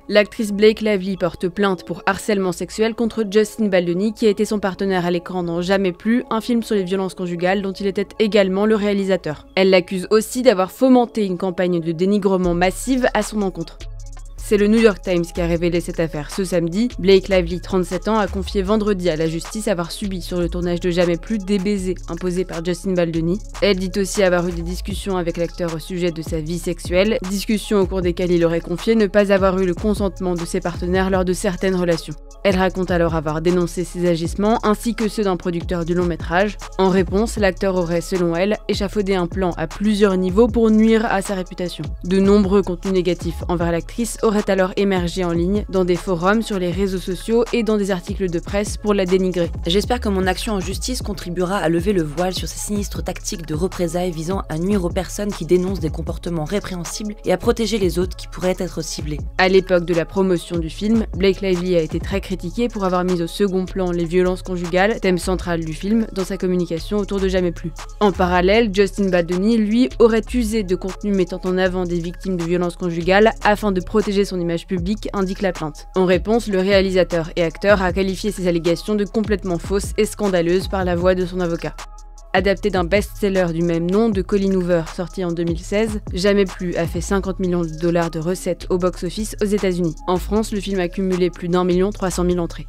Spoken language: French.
L'actrice Blake Lively porte plainte pour harcèlement sexuel contre Justin Baldoni, qui a été son partenaire à l'écran dans Jamais plus, un film sur les violences conjugales dont il était également le réalisateur. Elle l'accuse aussi d'avoir fomenté une campagne de dénigrement massive à son encontre. C'est le New York Times qui a révélé cette affaire ce samedi. Blake Lively, 37 ans, a confié vendredi à la justice avoir subi sur le tournage de Jamais plus des baisers imposés par Justin Baldoni. Elle dit aussi avoir eu des discussions avec l'acteur au sujet de sa vie sexuelle, discussions au cours desquelles il aurait confié ne pas avoir eu le consentement de ses partenaires lors de certaines relations. Elle raconte alors avoir dénoncé ces agissements ainsi que ceux d'un producteur du long métrage. En réponse, l'acteur aurait, selon elle, échafaudé un plan à plusieurs niveaux pour nuire à sa réputation. De nombreux contenus négatifs envers l'actrice auraient alors émergé en ligne, dans des forums, sur les réseaux sociaux et dans des articles de presse pour la dénigrer. J'espère que mon action en justice contribuera à lever le voile sur ces sinistres tactiques de représailles visant à nuire aux personnes qui dénoncent des comportements répréhensibles et à protéger les autres qui pourraient être ciblés. À l'époque de la promotion du film, Blake Lively a été très critiqué pour avoir mis au second plan les violences conjugales, thème central du film, dans sa communication autour de Jamais plus. En parallèle, Justin Baldoni, lui, aurait usé de contenu mettant en avant des victimes de violences conjugales afin de protéger son image publique, indique la plainte. En réponse, le réalisateur et acteur a qualifié ces allégations de complètement fausses et scandaleuses par la voix de son avocat. Adapté d'un best-seller du même nom de Colleen Hoover sorti en 2016, Jamais plus a fait 50 millions de dollars de recettes au box-office aux États-Unis. En France, le film a cumulé plus d'1,3 million entrées.